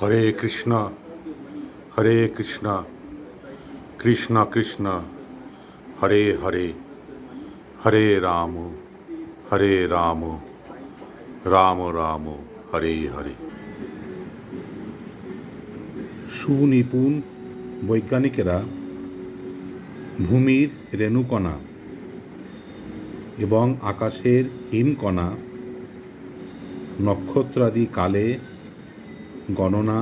হরে কৃষ্ণ হরে কৃষ্ণ কৃষ্ণ কৃষ্ণ হরে হরে হরে রাম রাম রাম হরে হরে। সুনিপুণ বৈজ্ঞানিকেরা ভূমির রেণুকণা এবং আকাশের হিমকণা নক্ষত্রাদি কালে গণনা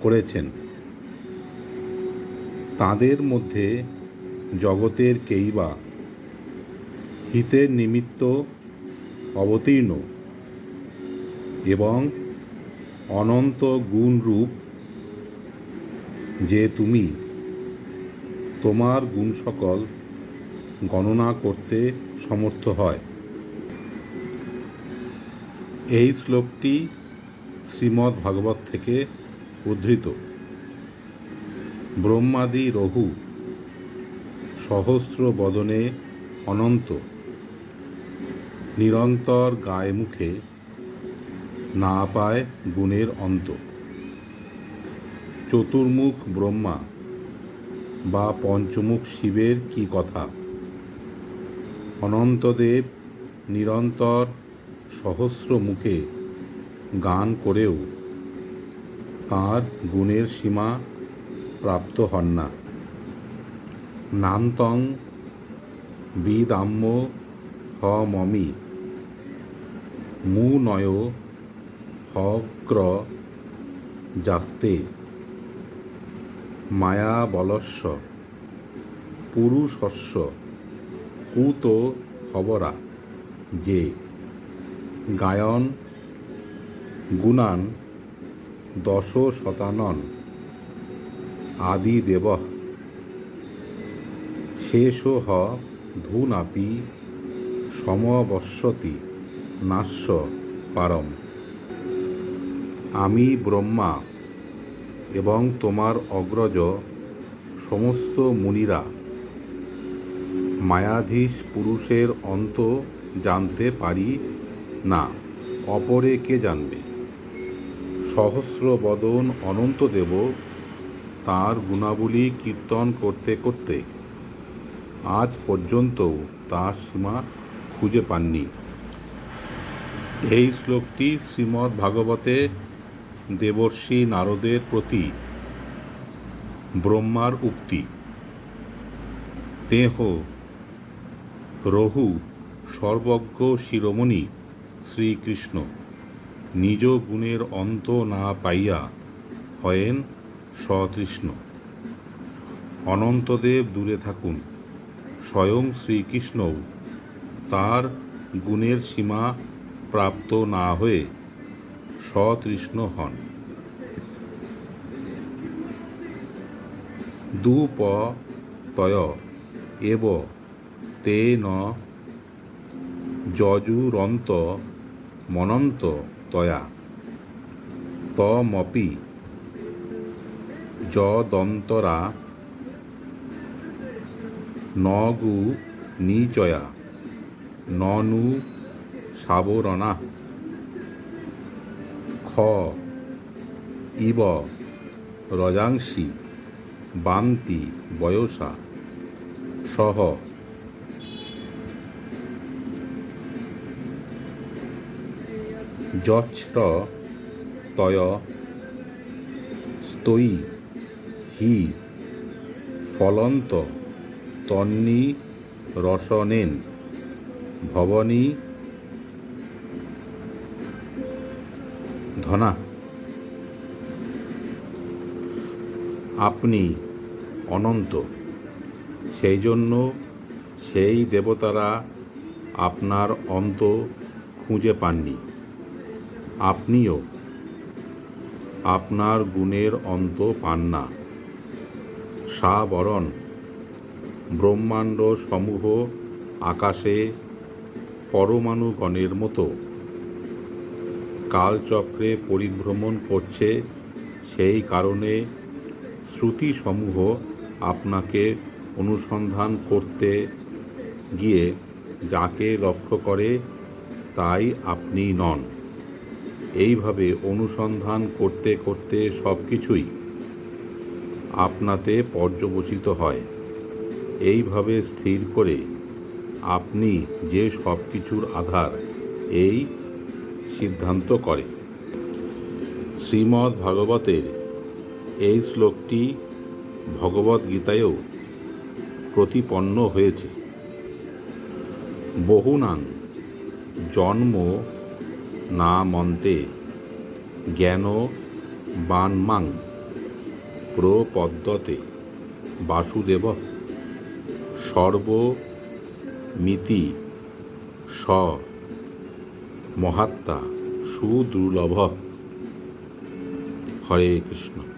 করেছেন। তাদের মধ্যে জগতের কেইবা হিতের নিমিত্ত অবতীর্ণ এবং অনন্ত গুণরূপ যে তুমি তোমার গুণ সকল গণনা করতে সমর্থ হয়। এই শ্লোকটি শ্রীমদ্ ভাগবত থেকে উদ্ধৃত। ব্রহ্মাদি রহু সহস্র বদনে অনন্ত নিরন্তর গায়ে মুখে না পায় গুণের অন্ত। চতুর্মুখ ব্রহ্মা বা পঞ্চমুখ শিবের কি কথা, অনন্তদেব নিরন্তর সহস্র মুখে গান করেও তাঁর গুণের সীমা প্রাপ্ত হন না। নান্তং বিদাম্য হ মমি মুনয় হগ্র যাস্তে মায়া বলস্য পুরুষস্য কুত হবরা। যে গায়ন গুণান দশ শতানন আদিদেব শেষোহ ধূনাপি সমবশ্যতি নাস্য পারম। আমি ব্রহ্মা এবং তোমার অগ্রজ সমস্ত মুনিরা মায়াধীশ পুরুষের অন্ত জানতে পারি না, অপরে কে জানবে। সহস্র বদন অনন্তদেব তাঁর গুণাবলী কীর্তন করতে করতে আজ পর্যন্তও তাঁর সীমা খুঁজে পাননি। এই শ্লোকটি শ্রীমদ্ ভাগবতে দেবর্ষি নারদের প্রতি ব্রহ্মার উক্তি। তেহ রহু সর্বজ্ঞ শিরোমণি শ্রীকৃষ্ণ নিজ গুণের অন্ত না পাইয়া হয়েন সতৃষ্ণ। অনন্তদেব দূরে থাকুন, স্বয়ং শ্রীকৃষ্ণও তার গুণের সীমা প্রাপ্ত না হয়ে সতৃষ্ণ হন। দুপতয় এব তে ন যজুরন্ত মনন্ত তয়া তমপি যদন্তরা নগু নিচয়া ননু সাবরণা। খ ইব রজাংসি বান্তি বয়সা সহ যচ্ছ্র তয় স্তয়ী হি ফলন্ত তন্নি রসনেন ভবনী ধনা। আপনি অনন্ত, সেই জন্য সেই দেবতারা আপনার অন্ত খুঁজে পাননি। আপনিও আপনার গুণের অন্ত পান না। সাবরণ ব্রহ্মাণ্ড সমূহ আকাশে পরমাণুগণের মতো কালচক্রে পরিভ্রমণ করছে। সেই কারণে শ্রুতিসমূহ আপনাকে অনুসন্ধান করতে গিয়ে যাকে লক্ষ্য করে তাই আপনি নন। এইভাবে অনুসন্ধান করতে করতে সব কিছুই আপনাতে পর্যবসিত হয়। এইভাবে স্থির করে আপনি যে সব কিছুর আধার, এই সিদ্ধান্ত করে। শ্রীমদ্ ভাগবতের এই শ্লোকটি ভগবদ্গীতায়ও প্রতিপন্ন হয়েছে। বহুনাং জন্ম না মন্তে জ্ঞান বানমাং প্রপদ্যতে বাসুদেব সর্বমিতি স মহাত্মা সুদুর্লভ। হরে কৃষ্ণ।